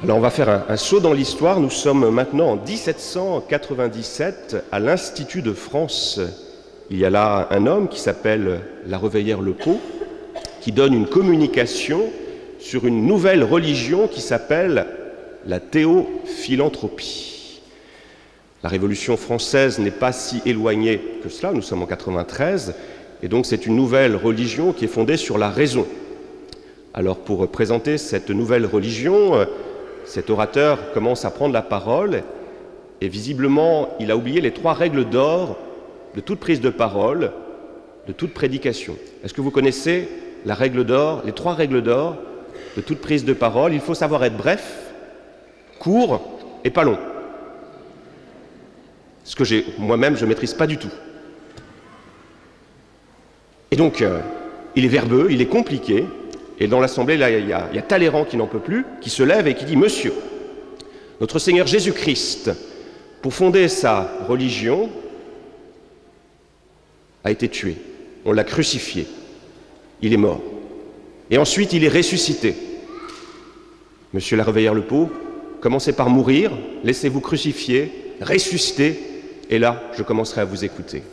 Alors on va faire un saut dans l'histoire. Nous sommes maintenant en 1797 à l'Institut de France. Il y a là un homme qui s'appelle La Reveillère-le-Pau, qui donne une communication sur une nouvelle religion qui s'appelle la théophilanthropie. La Révolution française n'est pas si éloignée que cela, nous sommes en 93, et donc c'est une nouvelle religion qui est fondée sur la raison. Alors pour présenter cette nouvelle religion, cet orateur commence à prendre la parole, et visiblement il a oublié les 3 règles d'or de toute prise de parole, de toute prédication. Est-ce que vous connaissez la règle d'or, les 3 règles d'or de toute prise de parole? Il faut savoir être bref, court et pas long. Ce que moi-même, je ne maîtrise pas du tout. Et donc, il est verbeux, il est compliqué, et dans l'Assemblée, là, il y a Talleyrand qui n'en peut plus, qui se lève et qui dit « Monsieur, notre Seigneur Jésus-Christ, pour fonder sa religion, a été tué. On l'a crucifié. Il est mort. Et ensuite, il est ressuscité. Monsieur La Reveillère-le-Pau, commencez par mourir, laissez-vous crucifier, ressusciter, et là, je commencerai à vous écouter. »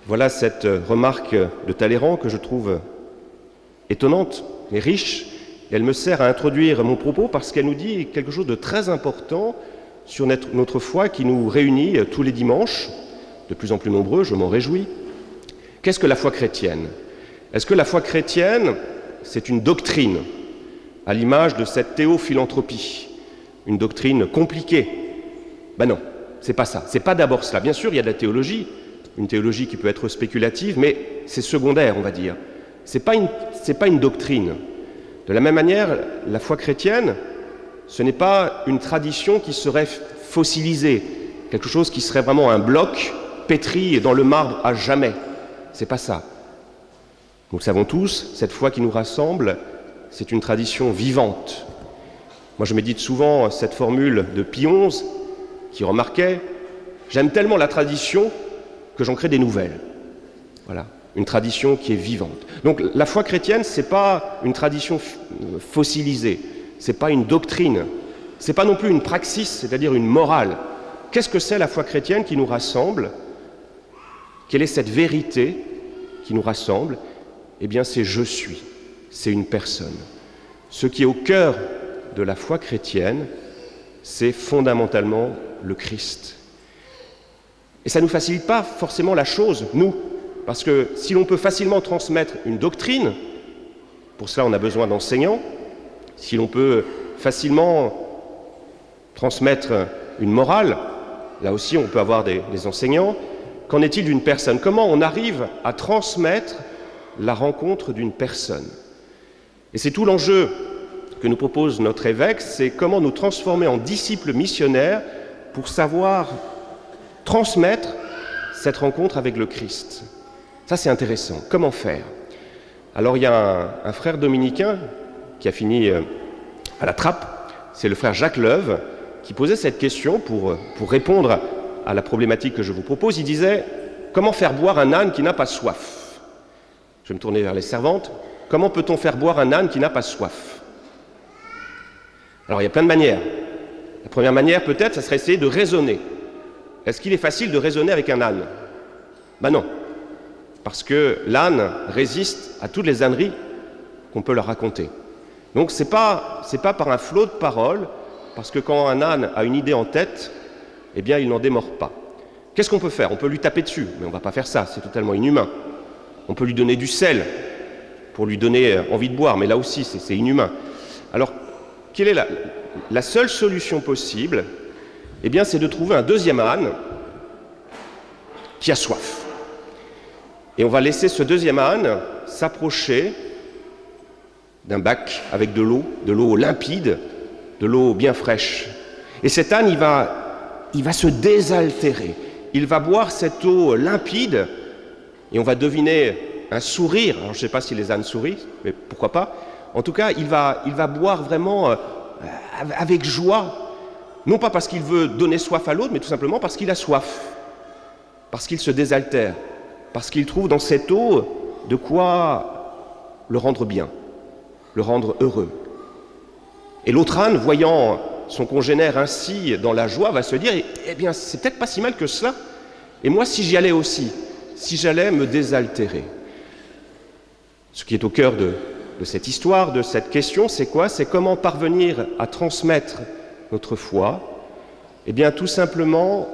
Voilà cette remarque de Talleyrand que je trouve étonnante et riche. Et elle me sert à introduire mon propos parce qu'elle nous dit quelque chose de très important sur notre foi qui nous réunit tous les dimanches, de plus en plus nombreux, je m'en réjouis. Qu'est-ce que la foi chrétienne? Est-ce que la foi chrétienne, c'est une doctrine, à l'image de cette théophilanthropie, une doctrine compliquée? Ben non, c'est pas ça. C'est pas d'abord cela. Bien sûr, il y a de la théologie, une théologie qui peut être spéculative, mais c'est secondaire, on va dire. C'est pas une doctrine. De la même manière, la foi chrétienne, ce n'est pas une tradition qui serait fossilisée, quelque chose qui serait vraiment un bloc pétri dans le marbre à jamais. C'est pas ça. Nous le savons tous, cette foi qui nous rassemble, c'est une tradition vivante. Moi, je médite souvent cette formule de Pie XI qui remarquait « J'aime tellement la tradition que j'en crée des nouvelles. » Voilà, une tradition qui est vivante. Donc la foi chrétienne, ce n'est pas une tradition fossilisée, ce n'est pas une doctrine, ce n'est pas non plus une praxis, c'est-à-dire une morale. Qu'est-ce que c'est la foi chrétienne qui nous rassemble? Quelle est cette vérité qui nous rassemble? Eh bien, c'est « je suis », c'est une personne. Ce qui est au cœur de la foi chrétienne, c'est fondamentalement le Christ. Et ça ne nous facilite pas forcément la chose, nous, parce que si l'on peut facilement transmettre une doctrine, pour cela on a besoin d'enseignants, si l'on peut facilement transmettre une morale, là aussi on peut avoir des enseignants. Qu'en est-il d'une personne? Comment on arrive à transmettre la rencontre d'une personne? Et c'est tout l'enjeu que nous propose notre évêque, c'est comment nous transformer en disciples missionnaires pour savoir transmettre cette rencontre avec le Christ. Ça, c'est intéressant. Comment faire? Alors, il y a un frère dominicain qui a fini à la trappe, c'est le frère Jacques Leuve, qui posait cette question pour répondre à la problématique que je vous propose. Il disait « Comment faire boire un âne qui n'a pas soif ?» Je vais me tourner vers les servantes. Comment peut-on faire boire un âne qui n'a pas soif? Alors, il y a plein de manières. La première manière, peut-être, ça serait essayer de raisonner. Est-ce qu'il est facile de raisonner avec un âne? Ben non, parce que l'âne résiste à toutes les âneries qu'on peut leur raconter. Donc, c'est pas par un flot de paroles, parce que quand un âne a une idée en tête, eh bien, il n'en démord pas. Qu'est-ce qu'on peut faire? On peut lui taper dessus, mais on ne va pas faire ça, c'est totalement inhumain. On peut lui donner du sel pour lui donner envie de boire, mais là aussi, c'est inhumain. Alors, quelle est la seule solution possible? Eh bien, c'est de trouver un deuxième âne qui a soif. Et on va laisser ce deuxième âne s'approcher d'un bac avec de l'eau limpide, de l'eau bien fraîche. Et cet âne, il va se désaltérer. Il va boire cette eau limpide et on va deviner un sourire. Alors, je ne sais pas si les ânes sourient, mais pourquoi pas. En tout cas, il va boire vraiment avec joie. Non pas parce qu'il veut donner soif à l'autre, mais tout simplement parce qu'il a soif, parce qu'il se désaltère, parce qu'il trouve dans cette eau de quoi le rendre bien, le rendre heureux. Et l'autre âne, voyant son congénère ainsi dans la joie, va se dire « Eh bien, c'est peut-être pas si mal que cela. Et moi, si j'y allais aussi, si j'allais me désaltérer ». Ce qui est au cœur de cette histoire, de cette question, c'est quoi? C'est comment parvenir à transmettre notre foi? Eh bien, tout simplement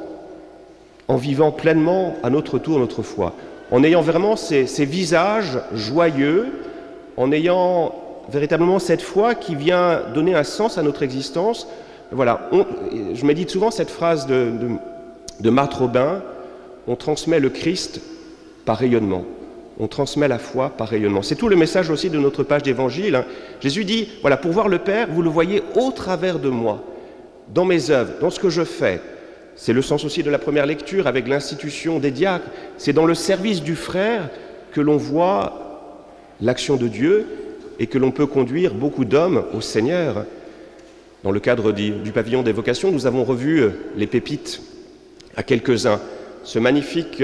en vivant pleinement à notre tour notre foi, en ayant vraiment ces visages joyeux, en ayant véritablement cette foi qui vient donner un sens à notre existence. Voilà, je médite souvent cette phrase de Marthe Robin, on transmet le Christ par rayonnement. On transmet la foi par rayonnement. C'est tout le message aussi de notre page d'évangile. Jésus dit, voilà, pour voir le Père, vous le voyez au travers de moi, dans mes œuvres, dans ce que je fais. C'est le sens aussi de la première lecture avec l'institution des diacres. C'est dans le service du frère que l'on voit l'action de Dieu et que l'on peut conduire beaucoup d'hommes au Seigneur. Dans le cadre du pavillon des vocations, nous avons revu les pépites à quelques-uns. Ce magnifique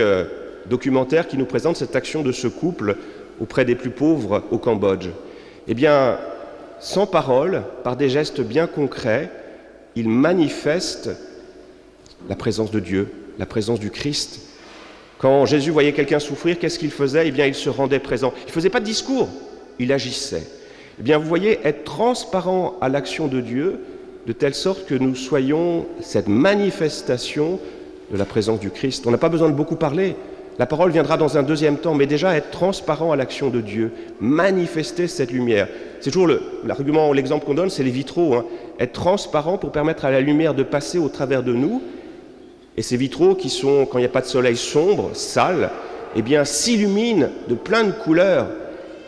documentaire qui nous présente cette action de ce couple auprès des plus pauvres au Cambodge. Eh bien, sans parole, par des gestes bien concrets, ils manifestent la présence de Dieu, la présence du Christ. Quand Jésus voyait quelqu'un souffrir, qu'est-ce qu'il faisait? Eh bien, il se rendait présent. Il ne faisait pas de discours, il agissait. Eh bien, vous voyez, être transparent à l'action de Dieu, de telle sorte que nous soyons cette manifestation de la présence du Christ. On n'a pas besoin de beaucoup parler. La parole viendra dans un deuxième temps, mais déjà être transparent à l'action de Dieu, manifester cette lumière. C'est toujours l'argument, l'exemple qu'on donne, c'est les vitraux. Être transparent pour permettre à la lumière de passer au travers de nous. Et ces vitraux qui sont, quand il n'y a pas de soleil, sombres, sales, eh bien, s'illuminent de plein de couleurs.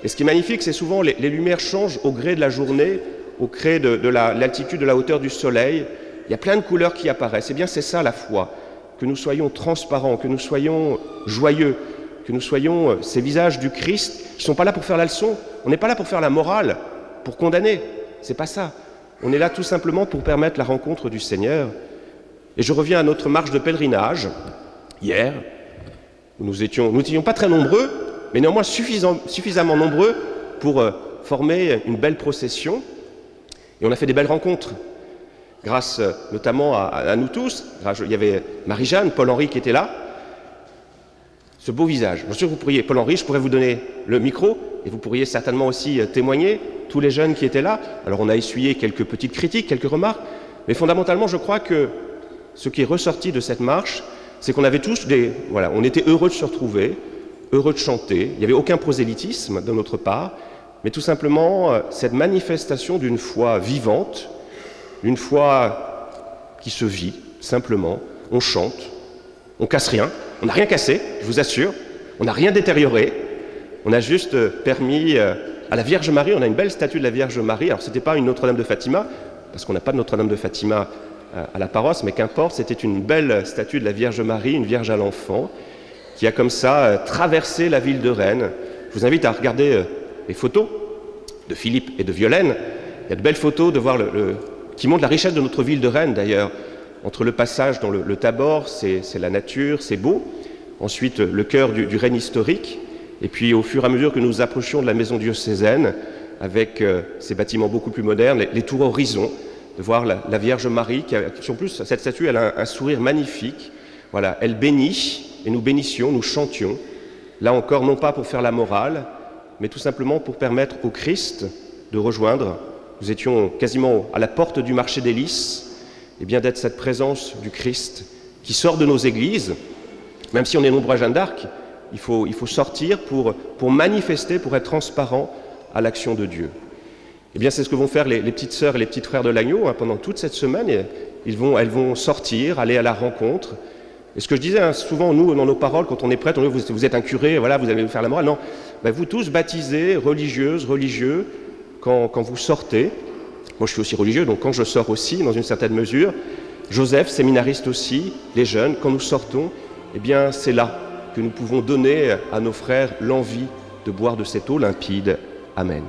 Et ce qui est magnifique, c'est souvent les lumières changent au gré de la journée, au gré de l'altitude, de la hauteur du soleil. Il y a plein de couleurs qui apparaissent. Eh bien, c'est ça la foi. Que nous soyons transparents, que nous soyons joyeux, que nous soyons ces visages du Christ qui ne sont pas là pour faire la leçon. On n'est pas là pour faire la morale, pour condamner. C'est pas ça. On est là tout simplement pour permettre la rencontre du Seigneur. Et je reviens à notre marche de pèlerinage. Hier, nous n'étions pas très nombreux, mais néanmoins suffisamment nombreux pour former une belle procession. Et on a fait des belles rencontres. Grâce notamment à nous tous, il y avait Marie-Jeanne, Paul-Henri qui était là, ce beau visage. Bien sûr, vous pourriez, Paul-Henri, je pourrais vous donner le micro, et vous pourriez certainement aussi témoigner, tous les jeunes qui étaient là. Alors on a essuyé quelques petites critiques, quelques remarques, mais fondamentalement, je crois que ce qui est ressorti de cette marche, c'est qu'on avait tous on était heureux de se retrouver, heureux de chanter, il n'y avait aucun prosélytisme de notre part, mais tout simplement cette manifestation d'une foi vivante, une foi qui se vit, simplement, on chante, on casse rien, on n'a rien cassé, je vous assure, on n'a rien détérioré, on a juste permis à la Vierge Marie, on a une belle statue de la Vierge Marie, alors c'était pas une Notre-Dame de Fatima, parce qu'on n'a pas de Notre-Dame de Fatima à la paroisse, mais qu'importe, c'était une belle statue de la Vierge Marie, une Vierge à l'enfant, qui a comme ça traversé la ville de Rennes. Je vous invite à regarder les photos de Philippe et de Violaine, il y a de belles photos de voir qui montre la richesse de notre ville de Rennes d'ailleurs. Entre le passage dans le Tabor, c'est la nature, c'est beau. Ensuite, le cœur du Rennes historique. Et puis, au fur et à mesure que nous approchions de la maison diocésaine, avec ces bâtiments beaucoup plus modernes, les tours horizon, de voir la Vierge Marie, qui en plus, cette statue, elle a un sourire magnifique. Voilà, elle bénit, et nous bénissions, nous chantions. Là encore, non pas pour faire la morale, mais tout simplement pour permettre au Christ de rejoindre. Nous étions quasiment à la porte du marché des Lys, et bien d'être cette présence du Christ qui sort de nos églises, même si on est nombreux à Jeanne d'Arc, il faut sortir pour manifester, pour être transparent à l'action de Dieu. Eh bien, c'est ce que vont faire les petites sœurs et les petits frères de l'agneau pendant toute cette semaine. Elles vont sortir, aller à la rencontre. Et ce que je disais souvent, nous, dans nos paroles, quand on est prêtre, on dit vous êtes un curé, voilà, vous allez faire la morale. Non, vous tous baptisés, religieuses, religieux, quand vous sortez, moi je suis aussi religieux, donc quand je sors aussi, dans une certaine mesure, Joseph, séminariste aussi, les jeunes, quand nous sortons, eh bien c'est là que nous pouvons donner à nos frères l'envie de boire de cette eau limpide. Amen.